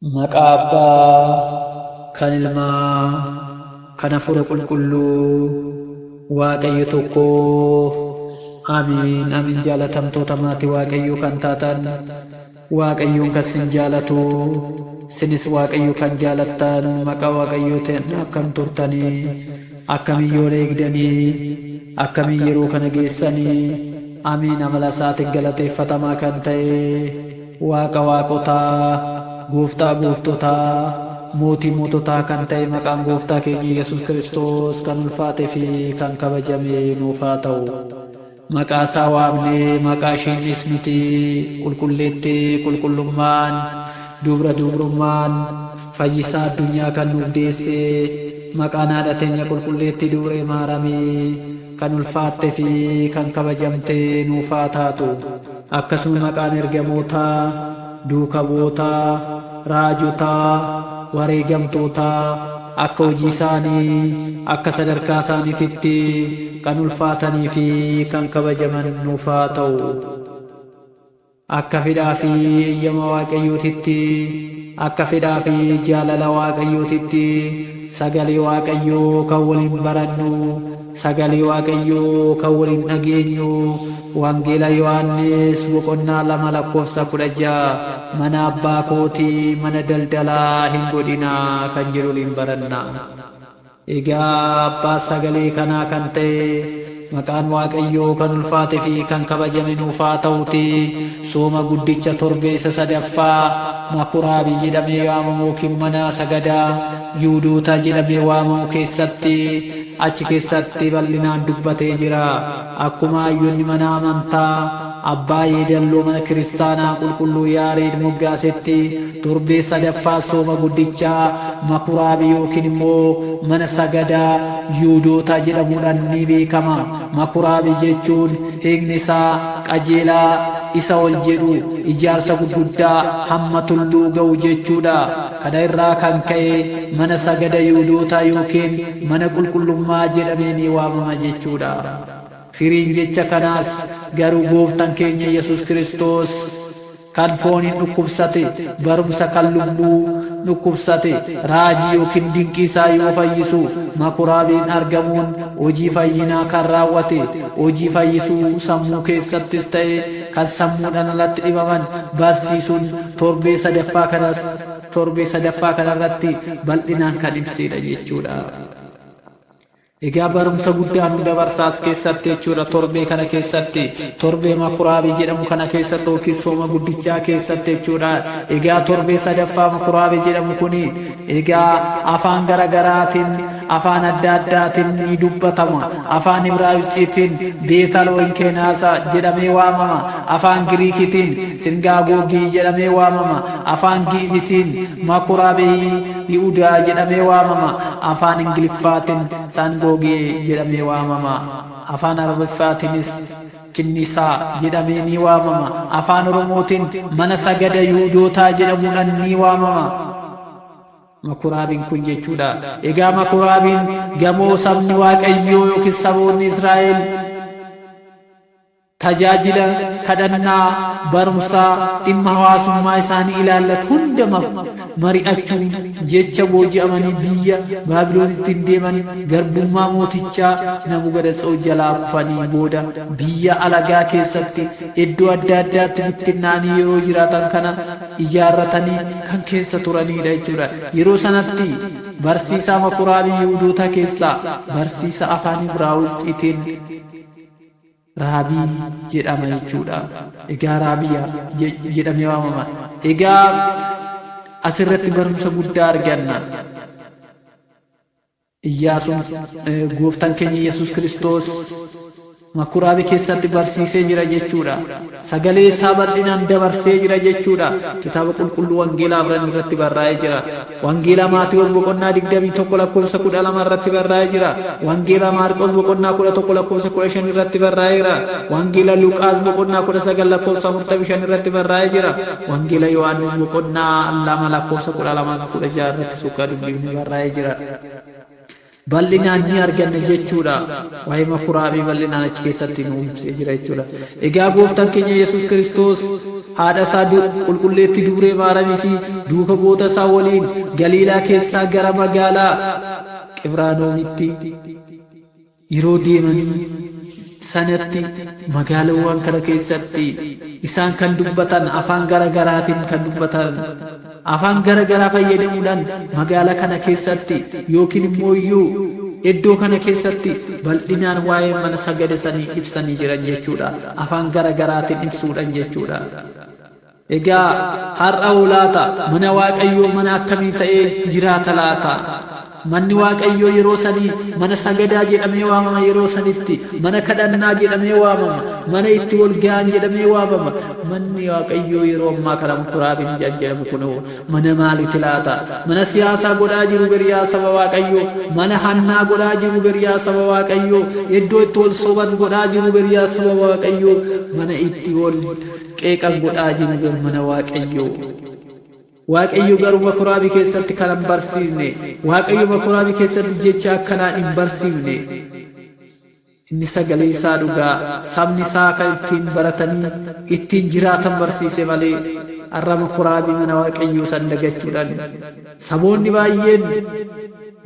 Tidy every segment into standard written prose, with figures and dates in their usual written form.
Maqaa Abbaa, kan Ilmaa, kan Hafuura Qulqulluu, Waaqayyo tokkoo. Amiin. Amiin. Jaalatamtoota maatii Waaqayyoo kan taatan, Waaqayyoon kan sin jaalatu, sinis Waaqayyo kan jaalattan, maqaa Waaqayyootiin akkam turtanii, akkamiin yoo eegdanii, akkamiin yeroo kana geessanii. Amiin. Amala isaatiin galateeffatamaa kan ta'e Waaqa waaqotaa, Gooftaa gooftotaa, mootii moototaa kan ta'e maqaan Gooftaa keenya Yesuus Kiristoos kan ulfaatee fi kan kabajame nuuf haa ta'u. Maqaa isaa waamnee maqaa ishiinis nuti qulqulleettee qulqullummaan, dubra dubrummaan, fayyisaa addunyaa kan nuuf deessee maqaan haadha teenya qulqulleetti dubree maaramee kan ulfaattee fi kan kabajamte nuuf haa taatu. Akkasuma maqaan ergamootaa, duuka bu'ootaa, raajotaa, wareegamtootaa akka hojii isaanii, akka sadarkaa isaaniititti kan ulfaatanii fi kan kabajaman nuuf haa ta'u. Akka fedhaa fi eeyyama Waaqayyootitti, akka fedhaa fi jaalala Waaqayyootitti sagalee Waaqayyoo kan waliin barannu, sagalee Waaqayyoo kan waliin dhageenyu, Wangeela Yohaannis boqonnaa 2:16 mana abbaa kootii mana daldalaa hin godhinaa kan jedhu waliin baranna. Egaa abbaa sagalee kanaa kan ta'e maqaan Waaqayyoo kan ulfaate fi kan kabajame nuuf haa ta'uti. Sooma guddicha torbee isa sadaffaa Makuraabii jedhamee waamamu yookiin mana sagadaa Yihuudoota jedhamee waamamu keessatti achi keessatti bal'inaan dubbatee jira. Akkuma hayyoonni mana amantaa abbaa yeedalloo mana kiristaanaa qulqulluu Yaareed moggaasetti torbee sadaffaa sooma guddichaa Makuraabii yookiin immoo mana sagadaa Yihuudoota jedhamuudhaan ni beekama. Makuraabii jechuun hiikni isaa qajeelaa isa ol jedhu ijaarsa gurguddaa hamma tulluu ga'u jechuudha. Kana irraa kan ka'e mana sagada Yihuudoota yookiin mana qulqullummaa jedhamee ni waamama jechuudha. Firiin jecha kanaas garuu Gooftaan keenya Yesuus Kiristoos kan fooniin dhukkubsate, barumsa kan lubbuu dhukkubsate, raajii yookiin dinqii isaa yoo fayyisu Makuraabiin argamuun hojii fayyinaa kan raawwate, hojii fayyisuu sammuu keessattis ta'e kan sammuudhaan alatti dhibaman barsiisuun torbee sadaffaa kanarratti bal'inaan kan ibsedha jechuudha. Egaa barumsa guddaa nu dabarsaas keessatti jechuudha. Torbee kana keessatti, torbee Makuraabii jedhamu kana keessatti yookiin sooma guddichaa keessatti jechuudha. Egaa torbee sadaffaa Makuraabii jedhamu kuni egaa afaan garagaraatiin, afaan adda addaatiin ni dubbatama. Afaan Ibraayisxiitiin Beetalooyin Keenaasaa jedhamee waamama. Afaan Giriikitiin Singaagogii jedhamee waamama. Afaan Giizitiin Makuraabii Yihuudaa jedhamee waamama. Afaan Ingiliffaatiin Sangoogee jedhamee waamama. Afaan Arabiffaatiinis Kinnisaa jedhamee ni waamama. Afaan Oromootiin mana sagada Yihuudootaa jedhamuudhaan ni waamama. Makuraabiin kun jechuudha. Egaa Makuraabiin gamoo sabni Waaqayyoo yookiin saboonni Israa'el tajaajila kadhannaa, barumsaa, dhimma hawaasummaa isaanii ilaallatu hunda mari'achuun jecha booji'amanii biyya Baabiloonitti deeman garbummaa mootichaa Nabukadnezar jalaa kufanii booda biyya alagaa keessatti iddoo adda addaatti bittinnaanii yeroo jiraatan kana ijaarratanii kan keessa turanidha jechuudha. Yeroo sanatti barsiisaa Makuraabii Yihuudoota keessaa barsiisa afaan Ibraayisxiitiin Raabii jedhama jechuudha. Egaa Raabiyaa jedhamee waamama. Egaa asirratti barumsa guddaa arganna. Iyyaasuun Gooftaan keenya Yesuus Kiristoos Makuraabii keessatti barsiisee jira jechuudha. Sagalee isaa bal'inaan dabarsee jira jechuudha. Kitaaba qulqulluu Wangeelaa Afran irratti barraa'ee jira. Wangeelaa Maatiyoos boqonnaa 21:12 irratti barraa'ee jira. Wangeelaa Maarqos boqonnaa 11:15 irratti barraa'ee jira. Wangeelaa Luqaas boqonnaa 19:45 irratti barraa'ee jira. Wangeelaa Yohaannis boqonnaa 2:12-16 irratti suuqaa dubbifni barraa'ee jira. bal'inaan ni arganna jechuudha. Waa'ee makuraabii bal'inaan achi keessatti nu ibsee jira jechuudha. Egaa gooftaan keenya Yesuus Kiristoos haadha isaa qulqulleetti Dubree Maaramii fi duuka bu'oota isaa waliin Galiilaa keessaa gara magaalaa Qifirnaahoomitti yeroo deemanii sanatti magaalawwan kana keessatti isaan kan dubbatan afaan garagaraatiin kan dubbatan afaan garagaraa fayyadamuudhaan magaalaa kana keessatti yookiin immoo iddoo kana keessatti bal'inaan waa'ee mana sagada sanii ibsanii jiran jechuudha. Afaan garagaraatiin ibsuudhaan jechuudha. Egaa har'a olaata mana Waaqayyoo mana akkamii ta'ee jiraata laata? Manni Waaqayyoo yeroo sanii mana sagadaa jedhamee waamama, yeroo sanitti mana kadhannaa jedhamee waamama, mana itti wal ga'an jedhamee waamama. Manni Waaqayyoo yeroo ammaa kana makuraabiin jedhamu kunoo mana maaliiti laata? Mana siyaasaa godhaa jiru beriyaa saba Waaqayyoo, mana hannaa godhaa jiru beriyaa saba Waaqayyoo, iddoo itti wal soban godhaa jiru beriyaa saba Waaqayyoo, mana itti wal qeeqan godhaa jiru mana Waaqayyoo. Waaqayyo garuu makuraabii keessatti kan hin barsiifne, Waaqayyo makuraabii keessatti jecha akkanaa hin barsiifne. Inni sagalee isaa dhugaa sabni isaa kan ittiin baratanii ittiin jiraatan barsiise malee har'a makuraabii mana Waaqayyoo san dagachuudhaan saboonni baay'een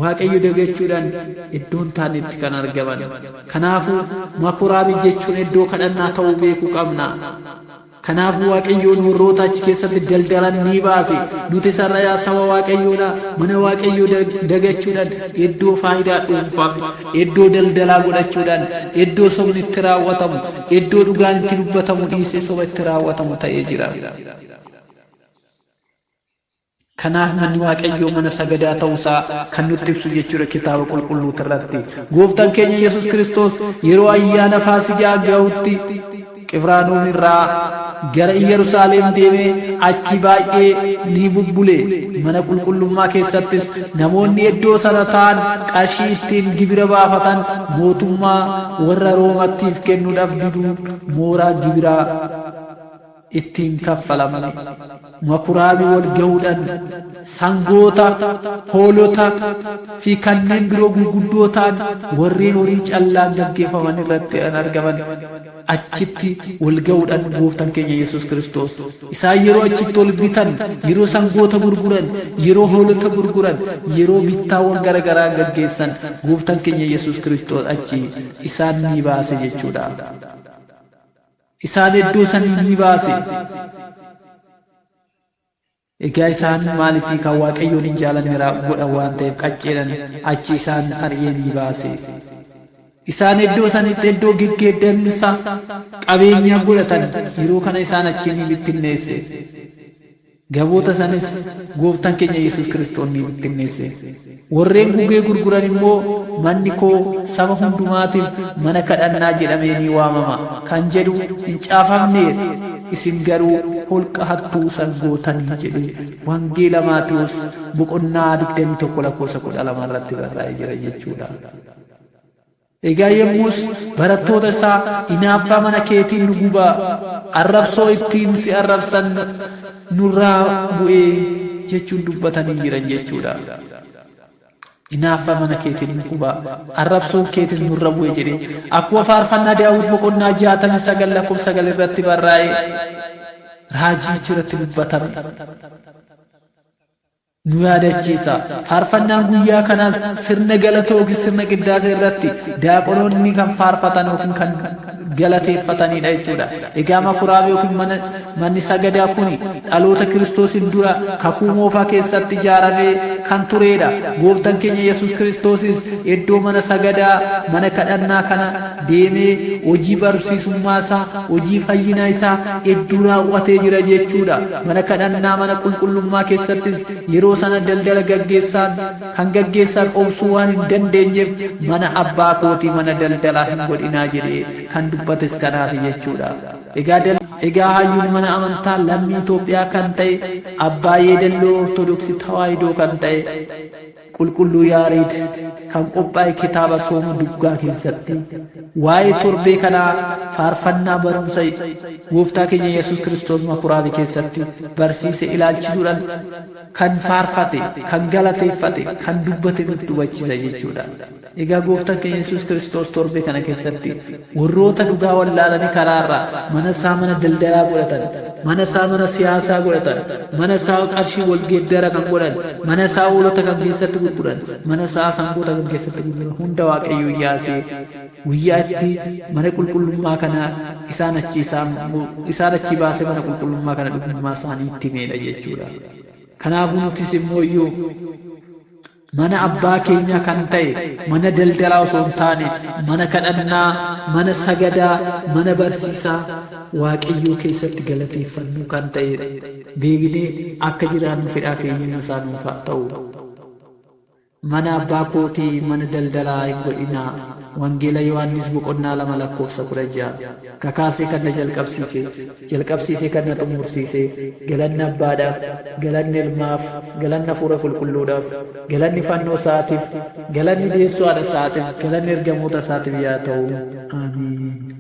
Waaqayyo dagachuudhaan iddoon taanetti kan argaman. Kanaafuu makuraabii jechuun iddoo kadhannaa ta'uu beekuu qabna. Kanaafuu Waaqayyoon warroota achi keessatti daldalan ni baase. Nuti sarara yaa saba Waaqayyoodha. Mana Waaqayyoo dagachuudhaan iddoo faayidaa dhuunfaaf, iddoo daldalaa godhachuudhaan, iddoo sobni itti raawwatamu, iddoo dhugaan itti dubbatamu dhiisee soba itti raawwatamu ta'ee jira. Kanaaf manni Waaqayyoo mana sagadaa ta'uusaa kan nutti ibsu jechuudha kitaaba qulqulluu irratti. Gooftaan keenya Yesuus Kiristoos yeroo ayyaana Faasigaa ga'utti Qifirnaahom irraa gara Yerusaalem deemee achi baay'ee ni bubbule. Mana qulqullummaa keessattis namoonni iddoo sana ta'an qarshii ittiin gibira baafatan mootummaa warra Roomaatiif kennuudhaaf diduu mooraa gibiraa ittiin kaffalamne. Makuraabii wal ga'uudhaan sangoota, hoolota fi kanneen biroo gurguddoo ta'an warreen horii callaan gaggeeffaman irratti argaman achitti wal ga'uudhaan gooftaan keenya Yesuus Kiristoos isaan yeroo achitti wal bitan, yeroo sangoota gurguran, yeroo hoolota gurguran, yeroo bittaawwan garagaraa gaggeessan gooftaan keenya Yesuus Kiristoos achi isaan ni baase jechuudha. Isaan iddoo sanii ni baase. Egaa isaan maaliif kan Waaqayyoon hin jaalanne godhan waan ta'eef qacceedhaan achi isaan ari'ee ni baase. Isaan iddoo sanitti iddoo geggeeddaminsa qabeenya godhatan yeroo kana isaan achi ni bittinneesse. Gaboota sanis gooftaan keenya Yesuus Kiristoos ni bittinneesse. Warreen gugee gurguran immoo manni koo saba hundumaatiif mana kadhannaa jedhamee ni waamama kan jedhu hin caafamne. Isin garuu holqa hattuu sangootanii jedhe wangeela Maatewos boqonnaa 21:12 irratti barraa'ee jira jechuudha. Egaa yommus barattoota isaa hinaaffaa mana keetiin nu gubaa, arrabsoo ittiin si arrabsan nurraa bu'ee jechuun dubbatanii jiran jechuudha. Hinaaffaa mana keetiin nu gubaa, arrabsoon keetiin nurra bu'ee jedhe akkuma faarfannaa Daawit boqonnaa 69:9 irratti barraa'ee raajii irratti dubbatame nu yaadachiisa. Faarfannaan guyyaa kana sirna galatoo yookiin sirna qiddaasa irratti daaqonoonni kan faarfatan yookiin kan galateeffatanidha jechuudha. Egaa makuraabii yookiin manni sagadaa kuni dhaloota Kiristoosiin dura kakuu moofaa keessatti ijaaramee kan turedha. Gooftaan keenya Yesuus Kiristoosis iddoo mana sagadaa, mana kadhannaa kana deemee hojii barsiisummaa isaa, hojii fayyinaa isaa iddoo raawwatee jira jechuudha. Mana kadhannaa, mana qulqullummaa keessattis yeroo sana daldala kan gaggeessan obsuu waan hin dandeenyeef mana abbaa kootii mana daldalaa hin godhinaa jedhee kan dubbates kanaaf jechuudha. Egaa hayyuun mana amantaa lammii Itoophiyaa kan ta'e abbaa yeedalloo Ortodoksii Tawaahidoo kan ta'e qulqulluu Yaareed kan qophaa'e kitaaba sooma duggaa keessatti waa'ee torbee kanaa faarfannaa barumsa gooftaa keenya Yesuus Kiristoos makuraabii keessatti barsiise ilaalchisuudhaan kan faarfate, kan galateeffate, kan dubbate nutti hubachiisa jechuudha. Egaa gooftaan keenya Yesuus Kiristoos torbee kana keessatti warroota dhugaa wallaalanii karaarraa mana isaa mana daldalaa godhatan, mana isaa mana siyaasaa godhatan, mana isaa qarshii wal geeddara kan godhan, mana isaa hoolota kan keessatti gurguran, mana isaa sangoota kan keessatti gurguran hunda Waaqayyo yaasee guyyaa itti mana qulqullummaa kana isaan achi baasee mana qulqullummaa kana dhugummaa isaanii itti meedha jechuudha. Kanaafuu nutis immoo iyyuu mana abbaa keenya kan ta'e mana daldalaa osoo hin taane mana kadhannaa, mana sagadaa, mana barsiisaa Waaqayyoo keessatti galateeffannu kan ta'e beeknee akka jiraannu fedhaa keenya isaa nuuf haa ta'u. Mana abbaa kootii mana daldalaa hin godhinaa. Wangeela Yohaannis boqonnaa 2:16 kakaasee kan na jalqabsiise kan na xumursiise galanni abbaadhaaf, galanni ilmaaf, galanni hafuura qulqulluudhaaf, galanni fannoo isaatiif, galanni dhiyeessuu haadha isaatiif, galanni ergamoota isaatiif yaa ta'u. Amiin.